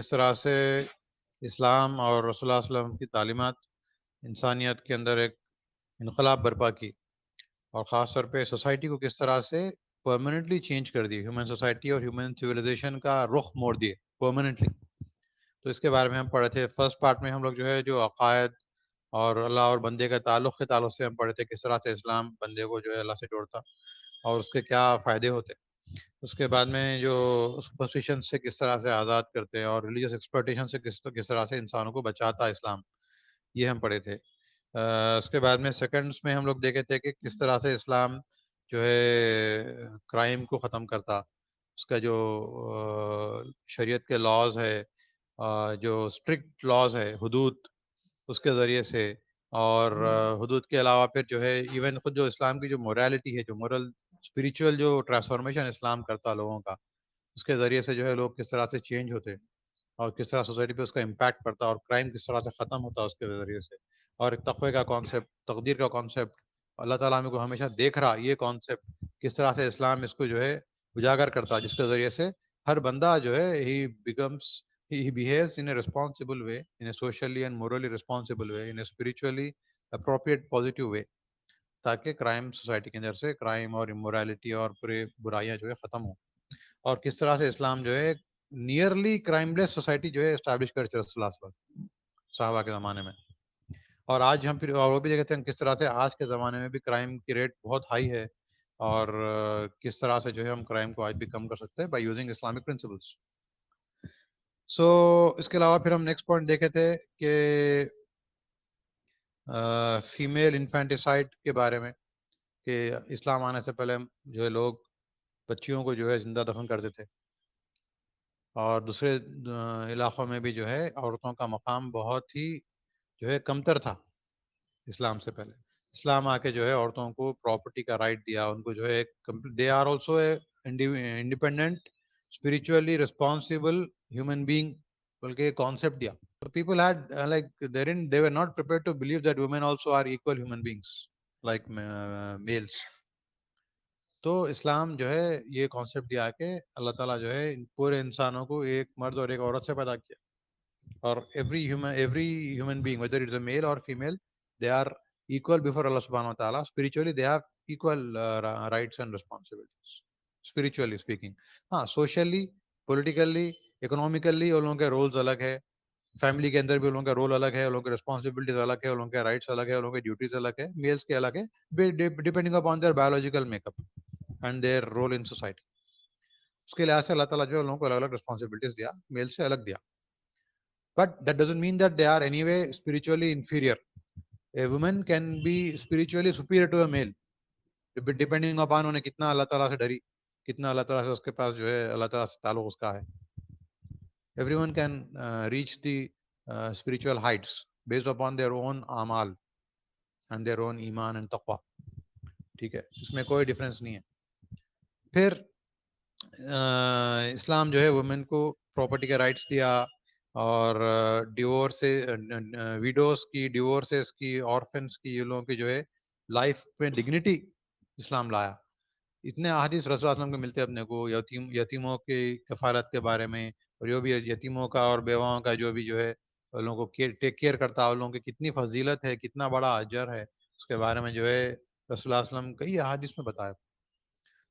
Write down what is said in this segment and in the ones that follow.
اس طرح سے اسلام اور رسول اللہ صلی اللہ علیہ وسلم کی تعلیمات انسانیت کے اندر ایک انقلاب برپا کی، اور خاص طور پہ سوسائٹی کو کس طرح سے پرماننٹلی چینج کر دی، ہیومن سوسائٹی اور ہیومن سویلائزیشن کا رخ موڑ دیے پرماننٹلی. تو اس کے بارے میں ہم پڑھے تھے. فرسٹ پارٹ میں ہم لوگ جو ہے جو عقائد اور اللہ اور بندے کے تعلق سے ہم پڑھے تھے، کس طرح سے اسلام بندے کو جو ہے اللہ سے جوڑتا اور اس کے کیا فائدے ہوتے. اس کے بعد میں جو سپرسٹیشن سے کس طرح سے آزاد کرتے اور ریلیجیس ایکسپلوٹیشن سے کس طرح سے انسانوں کو بچاتا اسلام، یہ ہم پڑھے تھے. اس کے بعد میں سیکنڈس میں ہم لوگ دیکھے تھے کہ کس طرح سے اسلام جو ہے کرائم کو ختم کرتا. اس کا جو شریعت کے لاز ہے، جو اسٹرکٹ لاز ہے، حدود، اس کے ذریعے سے، اور حدود کے علاوہ پھر جو ہے ایون خود جو اسلام کی جو موریلٹی ہے، جو مورل اسپریچول جو ٹرانسفارمیشن اسلام کرتا لوگوں کا، اس کے ذریعے سے جو ہے لوگ کس طرح سے چینج ہوتے اور کس طرح سوسائٹی پہ اس کا امپیکٹ پڑتا اور کرائم کس طرح سے ختم ہوتا اس کے ذریعے سے. اور ایک تقوی کا کانسیپٹ، تقدیر کا کانسیپٹ، اللہ تعالیٰ ہمیں کو ہمیشہ دیکھ رہا، یہ کانسیپٹ کس طرح سے اسلام اس کو جو ہے اجاگر کرتا، جس کے ذریعے سے ہر بندہ جو ہے he behaves in a responsible way, in a socially and morally responsible way, in a spiritually appropriate positive way, تاکہ کرائم سوسائٹی کے اندر سے کرائم اور امورالٹی اور پورے برائیاں جو ہے ختم ہوں. اور کس طرح سے اسلام جو ہے نیئرلی کرائم لیس سوسائٹی جو ہے اسٹیبلش کر رسول اللہ صلی اللہ علیہ وسلم صحابہ کے زمانے میں. اور آج ہم پھر اور وہ بھی دیکھتے ہیں کس طرح سے آج کے زمانے میں بھی کرائم کی ریٹ بہت ہائی ہے، اور کس طرح سے جو ہے ہم کرائم کو آج بھی کم کر سکتے ہیں بائی یوزنگ اسلامک پرنسپلس. سو اس کے علاوہ پھر ہم نیکسٹ پوائنٹ دیکھے تھے کہ فیمیل انفینٹیسائڈ کے بارے میں، کہ اسلام آنے سے پہلے جو ہے لوگ بچیوں کو جو ہے زندہ دفن کرتے تھے، اور دوسرے علاقوں میں بھی جو ہے عورتوں کا مقام بہت ہی جو ہے کمتر تھا اسلام سے پہلے. اسلام آ کے جو ہے عورتوں کو پراپرٹی کا رائٹ دیا، ان کو جو ہے they are also a independent spiritually responsible human being بلکہ ایک کانسیپٹ دیا. People had like they were not prepared to believe that women also are equal human beings like males. تو اسلام جو ہے یہ کانسیپٹ دیا کہ اللہ تعالیٰ جو ہے پورے انسانوں کو ایک مرد اور ایک عورت سے پیدا کیا، اور every human being whether it's a male or female, they are equal before Allah subhanahu wa ta'ala. Spiritually they have equal rights and responsibilities, spiritually speaking. ہاں socially, politically, economically ان لوگوں کے رولز الگ ہے، فیملی کے اندر بھی ان لوگوں کا role الگ ہے، ان لوگوں کی ریسپانسبلٹیز الگ ہے، ان لوگوں کے رائٹس الگ ہے، ان لوگوں کی ڈیوٹیز الگ ہے، میلس کے الگ ہے، depending upon their biological make up and their role in society. اس کے لحاظ سے اللہ تعالیٰ جو ہے ان لوگوں کو الگ الگ ریسپانسبلٹیز دیا، میل سے الگ دیا. But that doesn't mean that they are anyway spiritually inferior. A woman can be spiritually superior to a male, depending upon انہیں کتنا اللہ تعالیٰ سے ڈری، کتنا اللہ تعالیٰ سے اس کے پاس جو ہے اللہ تعالیٰ سے تعلق اس کا ہے. Everyone can reach the spiritual heights based upon their own amal and their own ایمان and taqwa. ٹھیک ہے، اس میں کوئی ڈفرینس نہیں ہے. پھر اسلام جو ہے وومن کو پراپرٹی کے رائٹس دیا، اور ڈیورس ویڈوز کی، ڈیورسز کی، آرفنس کی، یہ لوگوں کی جو ہے لائف میں ڈگنیٹی اسلام لایا. اتنے احادیث رسول اللہ علیہ وسلم کو ملتے اپنے کو یتیموں کی کفالت کے بارے میں، اور جو بھی یتیموں کا اور بیواؤں کا جو بھی جو ہے ان لوگوں کو ٹیک کیئر کرتا، ان لوگوں کی کتنی فضیلت ہے، کتنا بڑا اجر ہے، اس کے بارے میں جو ہے رسول اللہ علیہ وسلم کئی احادیث میں بتایا.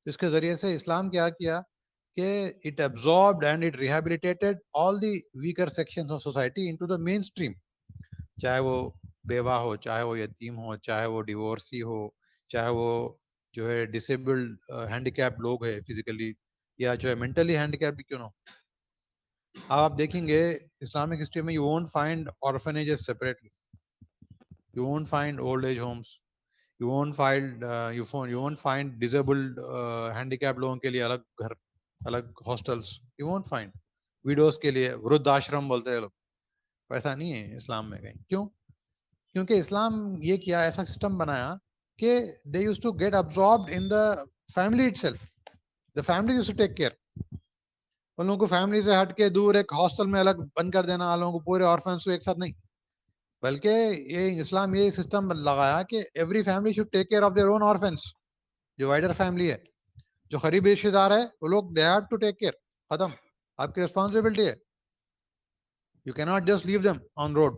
اس کے ذریعے سے اسلام کیا کیا کہ it absorbed and it rehabilitated all the weaker sections of society into the mainstream. چاہے وہ بیوہ ہو، چاہے وہ یتیم ہو، چاہے وہ ڈیورسی ہو، چاہے وہ جو ہے ڈسیبلڈ ہینڈیکیپ لوگ ہے فزیکلی، یا جو ہے مینٹلی ہینڈیکیپ بھی کیوں نہ ہو. اب آپ دیکھیں گے اسلامک ہسٹری میں you won't find orphanages separately, you won't find old age homes, you won't find disabled handicapped لوگوں کے لیے الگ گھر، الگ hostels. you won't find videos کے لیے ورد آشرم بولتے ہیں لوگ. ایسا نہیں ہے اسلام میں کہیں. کیوں؟ کیونکہ اسلام یہ کیا، ایسا سسٹم بنایا کہ they used to get absorbed in the family itself. the family used to take care. ان لوگوں کو فیملی سے ہٹ کے دور ایک ہاسٹل میں الگ بند کر دینا، ان لوگوں کو پورے آرفنس کو ایک ساتھ نہیں، بلکہ یہ اسلام یہ سسٹم لگایا کہ every family should take care of their own orphans. جو وائڈر فیملی ہے، جو قریبی رشتے دار ہے، وہ لوگ they have to take care. ختم، آپ کی ریسپانسبلٹی ہے. You cannot just leave them on road.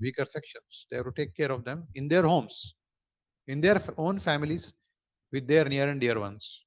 weaker sections. They have to take care of them in their homes, in their own families, with their near and dear ones.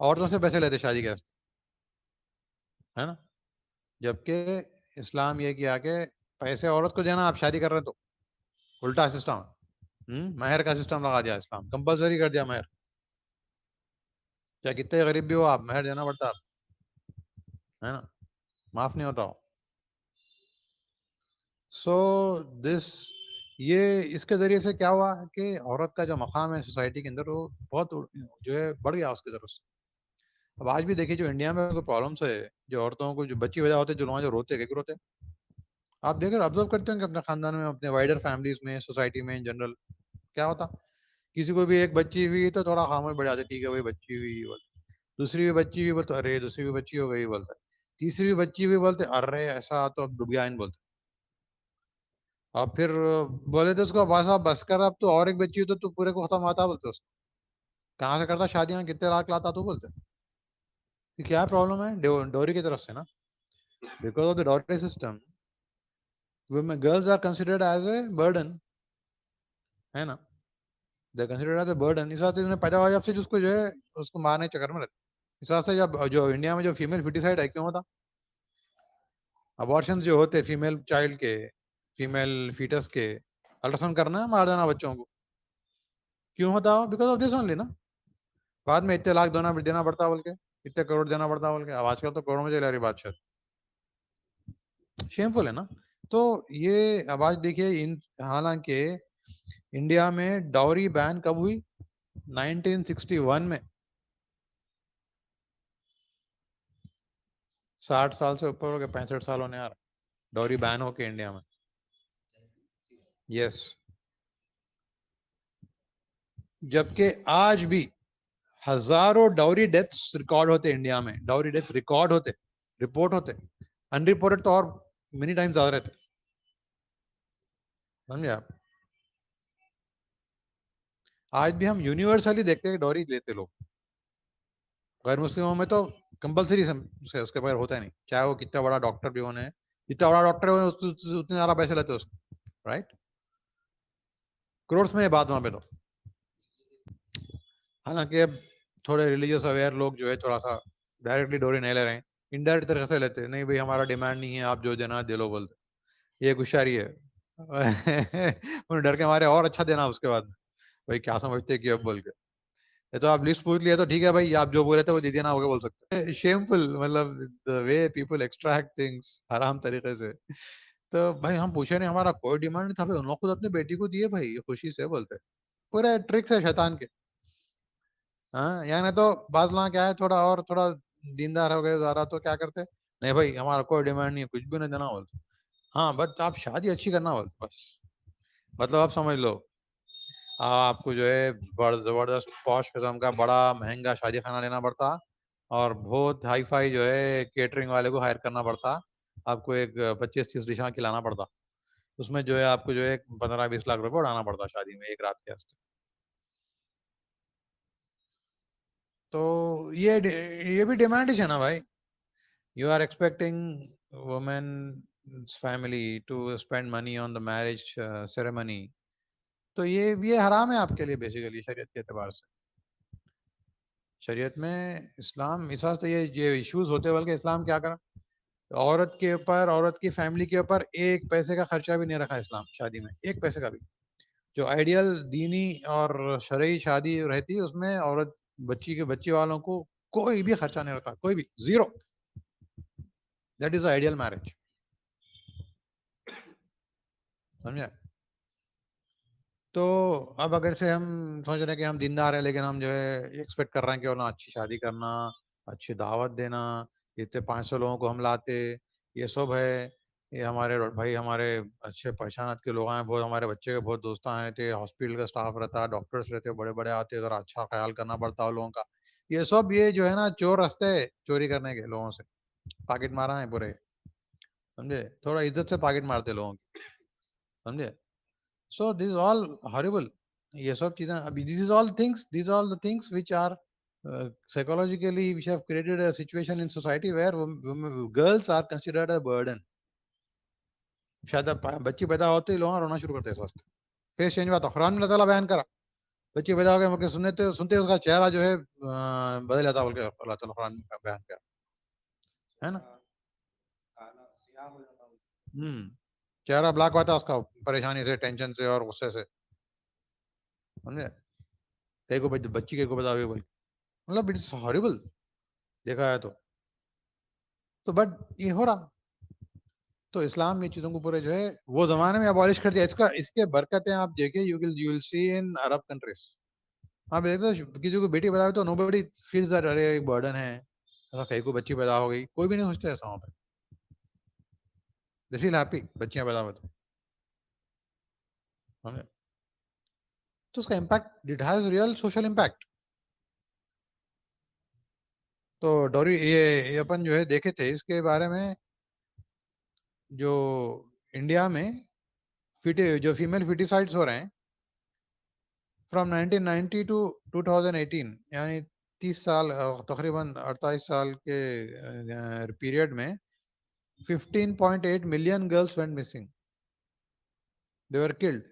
عورتوں سے پیسے لیتے شادی کے واسطے، ہے نا. جبکہ اسلام یہ کیا کہ پیسے عورت کو دینا، آپ شادی کر رہے ہیں تو الٹا سسٹم ہے. مہر کا سسٹم لگا دیا اسلام، کمپلسری کر دیا مہر. چاہے کتنے غریب بھی ہو آپ، مہر دینا پڑتا ہے نا، معاف نہیں ہوتا ہو. سو دس، یہ اس کے ذریعے سے کیا ہوا کہ عورت کا جو مقام ہے سوسائٹی کے اندر وہ بہت جو ہے بڑھ گیا اس کی طرف سے. اب آج بھی دیکھیے جو انڈیا میں کوئی پرابلمس ہے، جو عورتوں کو جو بچی پیدا ہوتے جو وہاں جو روتے کہ روتے، آپ دیکھ رہے آبزرو کرتے ہیں کہ اپنے خاندان میں، اپنے وائڈر فیملیز میں، سوسائٹی میں ان جنرل کیا ہوتا. کسی کو بھی ایک بچی ہوئی تو تھوڑا خاموش بڑھ جاتے، ٹھیک ہے وہی بچی ہوئی بولتے. دوسری بھی بچی ہوئی بولتے ارے دوسری بھی بچی ہو گئی بولتا. تیسری بھی بچی ہوئی بولتے ارے ایسا تو اب ڈوب گیا ان بولتے. اور پھر بولے تھے اس کو بس اب بس کر، اب تو اور ایک بچی ہوئی تو پورے کو ختم آتا بولتے. اس کو کہاں سے کرتا شادیاں، کتنے لاکھ لاتا تو بولتے. کیا پرابلم ہے ڈوری کی طرف سے نا، because of the dowry system girls are considered as a burden, ہے نا. They considered as a burden. اس واسطے انہیں پیدا ہوا جب سے جس کو جو ہے اس کو مارنے چکر میں رہتے. اس واسطے جب جو انڈیا میں جو فیمیل فیٹیسائڈ ہے کیوں ہوتا، ابارشن جو ہوتے فیمیل چائلڈ کے، فیمیل فیٹس کے الٹراساؤنڈ کرنا ہے، مار دینا بچوں کو، کیوں ہوتا ہو؟ بیکاز آف دس اونلی نا. بعد میں اتنے لاکھ دینا پڑتا بول کے، اتنے کروڑ دینا پڑتا بول کے. اب آج کل تو کروڑوں میں چلے رہی بات، شاید شیم فل ہے نا. تو یہ اب آج دیکھیے حالانکہ انڈیا میں ڈاوری بین کب ہوئی؟ 1961 میں. 60 سال سے اوپر ہو گئے، 65 سال ہونے یار ڈوری بین ہو کے انڈیا میں. یس. جبکہ آج بھی ہزاروں ڈاوری ڈیتھس ریکارڈ ہوتے انڈیا میں. ڈاوری ڈیتھس ریکارڈ ہوتے، رپورٹ ہوتے. ان رپورٹڈ تو اور مینی ٹائم زیادہ رہتے، سمجھے آپ. آج بھی ہم یونیورسلی دیکھتے ہیں ڈوری لیتے لوگ. غیر مسلموں میں تو کمپلسری سے اس کے بغیر ہوتا ہی نہیں، چاہے وہ کتنا بڑا ڈاکٹر بھی ہونے، جتنا بڑا ڈاکٹر ہونے اتنے زیادہ پیسے لیتے اس کو، رائٹ. کروڑس میں یہ بات وہاں پہ تو. حالانکہ اب تھوڑے ریلیجیس اویئر لوگ جو ہے تھوڑا سا ڈائریکٹلی ڈوری نہیں لے رہے ہیں، انڈائریکٹ طریقے سے لیتے. نہیں بھائی ہمارا ڈیمانڈ نہیں ہے، آپ جو دینا دے لو بولتے. یہ ہوشیاری ہے. انہیں ڈر کے مارے اور اچھا دینا اس کے بعد بھائی کیا سمجھتے کہ اب بول کے. یہ تو آپ لسٹ پوچھ لیے تو ٹھیک ہے بھائی آپ جو بولے تھے وہ دے دینا ہوگا بول سکتے. شیمفل مطلب the way people extract things حرام طریقے سے. تو بھائی ہم پوچھے نہیں، ہمارا کوئی ڈیمانڈ نہیں تھا بھائی، انہوں نے خود اپنی بیٹی کو دیے بھائی خوشی سے بولتے. پورے ٹرکس ہے شیطان کے. ہاں یعنی تو بعض لوگ کیا ہے تھوڑا اور تھوڑا دیندار ہو گئے زیادہ تو کیا کرتے، نہیں بھائی ہمارا کوئی ڈیمانڈ نہیں ہے، کچھ بھی نہیں دینا بولتے. ہاں بٹ آپ شادی اچھی کرنا بولتے بس. مطلب آپ سمجھ لو آپ کو جو ہے زبردست پوش قسم کا بڑا مہنگا شادی خانہ لینا پڑتا، اور بہت ہائی فائی جو ہے کیٹرنگ والے کو ہائر کرنا پڑتا. آپ کو ایک 25-30 ڈشاں کھلانا پڑتا. اس میں جو ہے آپ کو جو ہے 15-20 لاکھ روپے اڑانا پڑتا شادی میں ایک رات کے واسطے. تو یہ بھی ڈیمانڈ ہے نا بھائی. You are expecting women family to spend money on the marriage ceremony. تو یہ حرام ہے آپ کے لیے بیسیکلی شریعت کے اعتبار سے. شریعت میں اسلام اس واسطے یہ ایشوز ہوتے، بلکہ اسلام کیا کرا، عورت کے اوپر، عورت کی فیملی کے اوپر ایک پیسے کا خرچہ بھی نہیں رکھا اسلام شادی میں، ایک پیسے کا بھی. جو آئیڈیل دینی اور شرعی شادی رہتی اس میں عورت بچی والوں کو کوئی بھی خرچہ نہیں رہتا، کوئی بھی، zero. That is ideal marriage. سمجھا. تو اب اگر سے ہم سوچ رہے ہیں کہ ہم دیندار ہیں، لیکن ہم جو ہے ایکسپیکٹ کر رہے ہیں کہ انہیں اچھی شادی کرنا، اچھی دعوت دینا، اتنے 500 لوگوں کو ہم لاتے، یہ سب ہے. یہ ہمارے بھائی ہمارے اچھے پہچانت کے لوگ ہیں بہت، ہمارے بچے کے بہت دوست آئے تھے، ہاسپٹل کا اسٹاف رہتا، ڈاکٹرس رہتے بڑے بڑے آتے، ذرا اچھا خیال کرنا پڑتا ان لوگوں کا. یہ سب یہ جو ہے نا چور رستے چوری کرنے کے لوگوں سے پاکٹ مارا ہے پورے. سمجھے. تھوڑا عزت سے پاکٹ مارتے لوگوں کی. سمجھے. So this is all horrible. یہ سب چیزیں ابھی these are all the things which are psychologically which have created a situation in society where girls are considered a burden. شاید بچی پیدا ہوتے ہی لوگ رونا شروع کرتے اس وقت. فیس چینج ہوا تو قرآن میں اللہ تعالیٰ بیان کرا بچی پیدا ہو گئے مگر سنتے اس کا چہرہ جو ہے بدل جاتا بول کے اللہ تعالیٰ قرآن میں بیان کیا ہے نا. چہرہ بلاک ہوا تھا اس کا پریشانی سے ٹینشن سے اور غصے سے سمجھے. کئی کو بچی کئی کو پیدا ہوئی بول مطلب اٹس ہاریبل دیکھا ہے تو بٹ یہ ہو رہا. تو اسلام یہ چیزوں کو پورے جو ہے وہ زمانے میں ابالش کر دیا. اس کے برکتیں آپ دیکھیں you will C in Arab countries. آپ دیکھتے کسی کو بیٹی پیدا ہوئی تو نو بڈی فیلز دیٹ ارے ایک برڈن ہے ایسا. کہیں کو بچی پیدا ہو گئی کوئی بھی نہیں سوچتا ایسا وہاں پہ. دے فیل ہیپی بچیاں پیدا ہوئی تو اس کا impact it has real social impact. تو ڈوری یہ اپن جو ہے دیکھے تھے اس کے بارے میں جو انڈیا میں جو فیمیل فیٹیسائڈس ہو رہے ہیں فرام 1990 ٹو 2018 یعنی 30 سال تقریباً 48 سال کے پیریڈ میں 15.8 million girls went missing. They were killed.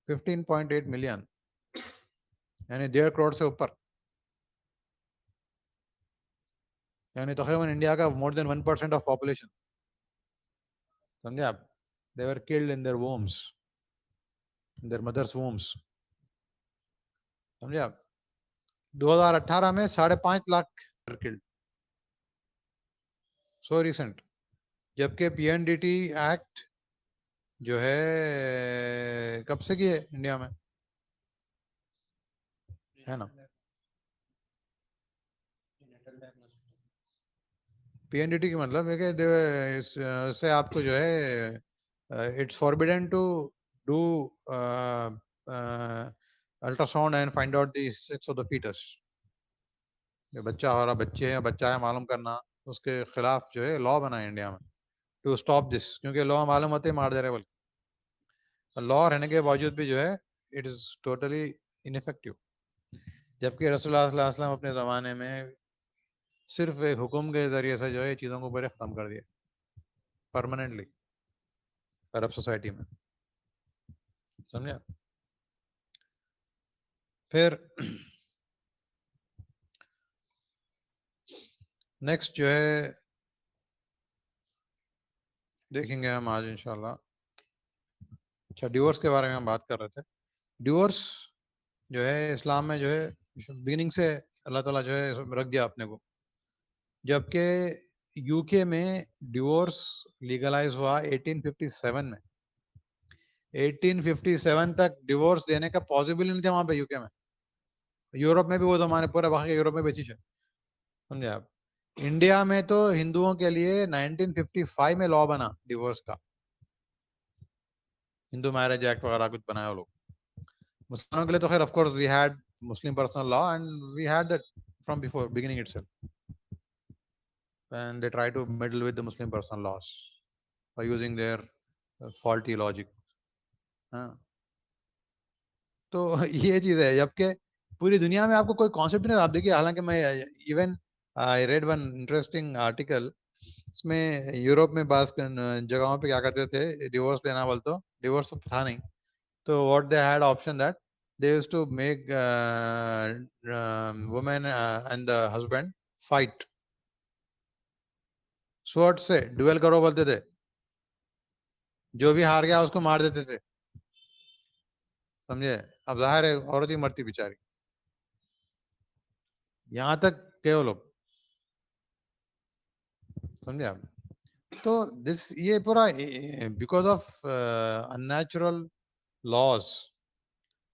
15.8 million یعنی 1.5 کروڑ سے اوپر یعنی تقریباً انڈیا کا more than 1% آف پاپولیشن. سمجھے آپ. They were killed in their wombs, in their mother's wombs. سمجھے آپ. 2018 میں 5.5 لاکھ killed. سو ریسنٹ. جبکہ پی این ڈی ٹی ایکٹ جو ہے کب سے کی ہے انڈیا میں ہے نا. پی این ڈی ٹی کا مطلب ہے کہ اس سے آپ کو جو ہے it's forbidden to do ultrasound and find out the sex of the foetus. بچہ ہو رہا بچے ہے بچہ ہے معلوم کرنا اس کے خلاف جو ہے لا بنا ہے انڈیا میں ٹو اسٹاپ دس. کیونکہ لا معلوم ہوتے مار دے رہے بول. لا رہنے کے باوجود بھی جو ہے اٹ از ٹوٹلی انفیکٹو. جبکہ رسول اللہ صلی اللہ علیہ وسلم اپنے زمانے میں صرف ایک حکم کے ذریعے سے جو ہے چیزوں کو بڑے ختم کر دیا پرماننٹلی عرب سوسائٹی میں. سمجھا. پھر نیکسٹ جو ہے دیکھیں گے ہم آج انشاءاللہ. اچھا ڈیورس کے بارے میں ہم بات کر رہے تھے. ڈیورس جو ہے اسلام میں جو ہے بگننگ سے اللہ تعالیٰ جو ہے رکھ دیا اپنے کو. جبکہ یو کے میں ڈیورس لیگلائز ہوا 1857 میں. 1857 تک ڈیورس دینے کا پاسبل نہیں تھا وہاں پہ یو کے میں. یورپ میں بھی وہ زمانے پورے باقی یورپ میں بیچی ہے. سمجھے آپ. انڈیا میں تو ہندوؤں کے لیے 1955 میں لا بنا ڈیورس کا. ہندو میرج ایکٹ وغیرہ کچھ بنایا وہ لوگ. مسلمانوں کے لیے تو خیر of course we had Muslim personal law and we had that from before beginning itself. And they try to meddle with the Muslim personal laws by using their faulty logic. تو یہ چیز ہے. جبکہ پوری دنیا میں آپ کو کوئی کانسیپٹ نہیں. آپ دیکھیے حالانکہ میں even I read one interesting article. اس میں یورپ میں بعض جگہوں پہ کیا کرتے تھے ڈیورس لینا بول تو ڈیورس تھا نہیں. تو what they had option that they use to make women and the husband fight sword سے ڈویل کرو بولتے تھے. جو بھی ہار گیا اس کو مار دیتے تھے. سمجھے. اب ظاہر ہے عورت ہی مرتی بیچاری. یہاں تک کہ وہ لوگ سمجھے آپ. تو دس یہ پورا بیکاز آف ان نیچرل لاس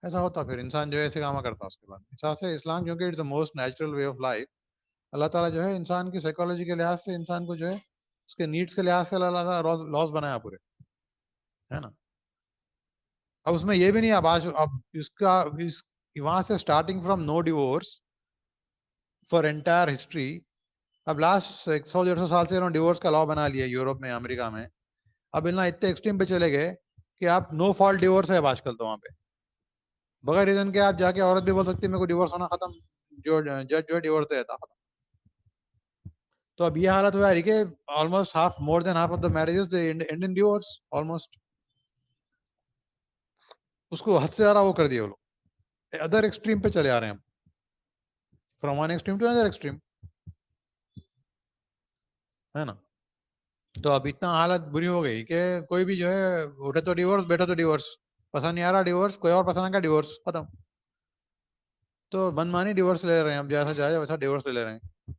ایسا ہوتا. پھر انسان جو ہے ایسے کام کرتا. اس کے بعد حساب سے اسلام کیونکہ it's the most natural way of life. اللہ تعالیٰ جو ہے انسان کی سائیکالوجی کے لحاظ سے انسان کو جو ہے اس کے نیڈس کے لحاظ سے اللہ تعالیٰ لاس بنایا پورے ہے نا. اب اس میں یہ بھی نہیں اب آج اب اس کا وہاں سے starting from no divorce for entire history. اب لاسٹ 100-150 سال سے انہوں نے ڈیورس کا لا بنا لیا یورپ میں امریکہ میں. اب انہوں اتنے ایکسٹریم پہ چلے گئے کہ آپ نو فالٹ ڈیورس ہے آج کل تو وہاں پہ بغیر ریزن کے آپ جا کے عورت بھی بول سکتی ہے میرے کو ڈیورس ہونا ختم. جو جج جو ہے ڈیورس دیتا ختم. تو اب یہ حالت ہوا ہے کہ almost more than half of the marriages they end in divorce almost. اس کو حد سے زیادہ وہ کر دیا وہ لوگ ادر ایکسٹریم پہ چلے آ رہے ہیں from one extreme to other extreme ہے نا. تو اب اتنا حالت بری ہو گئی کہ کوئی بھی جو ہے اٹھے تو ڈیورس بیٹھا تو ڈیورس پسند نہیں آ رہا ڈیورس کوئی اور پسند کا ڈیورس ختم. تو من مانی ڈیورس لے رہے ہیں اب جیسا جائے ویسا ڈیورس لے رہے ہیں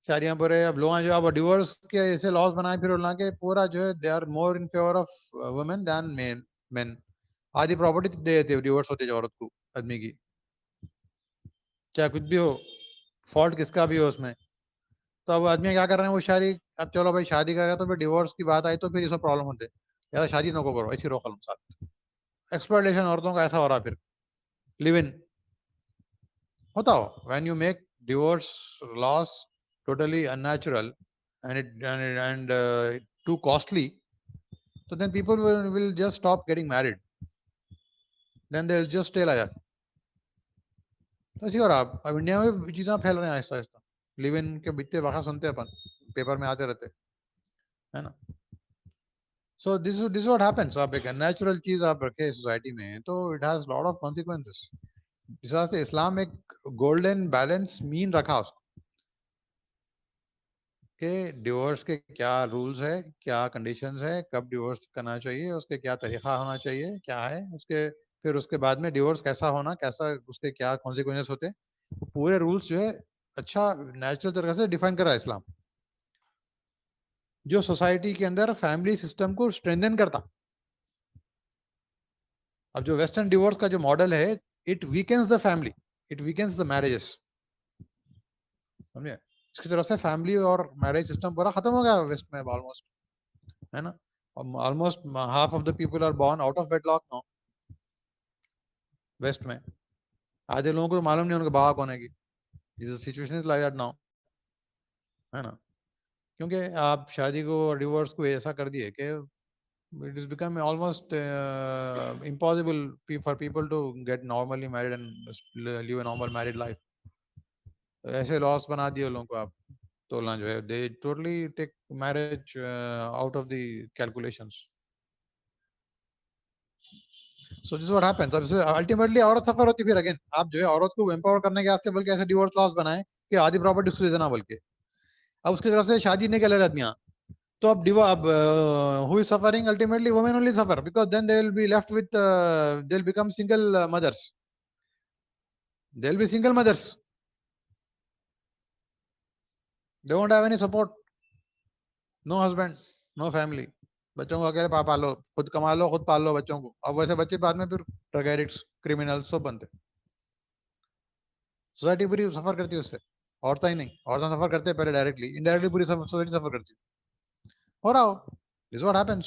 شادیاں پر اب لوگ جو اب ڈیورس کے ایسے لاس بنائے پھر اللہ کے پورا جو ہے they are more in favour of women than men آدھی پراپرٹی دے دیتے ڈیورس ہوتے جو عورت کو آدمی کی چاہے کچھ بھی ہو فالٹ کس کا بھی ہو اس میں. تو اب آدمی کیا کر رہے ہیں وہ شادی اب چلو بھائی شادی کر رہے ہیں تو پھر ڈیورس کی بات آئی تو پھر اس میں پرابلم ہوتے زیادہ شادی نہ کو کرو ایسی رو خلم ساتھ ایکسپلائٹیشن عورتوں کا ایسا ہو رہا پھر لیو ان ہوتا ہو when you make divorce laws totally unnatural and too costly تو then people will just stop getting married then they will just stay like that. ایسی ہو رہا اب انڈیا میں چیزیں پھیل رہے ہیں آہستہ آہستہ لیو ان کے بتنے واقعہ سنتے اپن پیپر میں آتے رہتے ہے نا. سو دس واٹ ہیپنس آپ ایک نیچرل چیز آپ رکھے سوسائٹی میں تو it has lot of consequences. اس واسطے اسلام ایک گولڈن بیلنس مین رکھا اس کو کہ ڈیورس کے کیا رولز ہے کیا کنڈیشنز ہے کب ڈیورس کرنا چاہیے اس کے کیا طریقہ ہونا چاہیے کیا ہے اس کے پھر اس کے بعد میں ڈیورس کیسا ہونا کیسا اس کے کیا کانسیکوینسز ہوتے پورے رولز جو ہے اچھا نیچرل طریقے سے ڈیفائن کر رہا ہے اسلام جو سوسائٹی کے اندر فیملی سسٹم کو اسٹرینتھن کرتا. اب جو ویسٹرن ڈیورس کا جو ماڈل ہے it weakens the family it weakens the marriages سمجھے اس کی طرف سے فیملی اور میرج سسٹم پورا ختم ہو گیا ویسٹ میں آلموسٹ ہے نا. Almost half of the people are born out of wedlock no West میں آدھے لوگوں کو معلوم نہیں ان کا باپ ہونے کی situation is like that now ہے نا. کیونکہ آپ شادی کو ڈیورس کو ایسا کر دیے کہ it has become almost impossible for people to get normally married and live a normal married life. ایسے لاس بنا دیے لوگوں کو آپ تولنا جو ہے they totally take marriage out of the calculations. So this is what happens. Ultimately عورت سفر ہوتی پھر اگین آپ جو ہے عورت کو امپاور کرنے کے واسطے بلکہ ایسے ڈیورس لاس بنائے کہ آدھی پراپرٹی اس کو دے دینا بلکہ اب اس کی طرف سے شادی نہیں کر لے رہے آدمیاں تو اب who is suffering ultimately women only suffer because then they will be left with they'll become single mothers. They'll be single mothers. They won't have any support. No husband, no family. بچوں کو اکیلے پالو خود کما لو خود پال لو بچوں کو. اب ویسے بچے بعد میں پھر ڈرگ ایڈکٹس کرمنل سب بنتے. سوسائٹی پوری سفر کرتی ہے اس سے عورتیں ہی نہیں عورتیں سفر کرتے پہلے ڈائریکٹلی انڈائریکٹلی پوری سوسائٹی سفر کرتی ہو رہا ہو. This is what happens.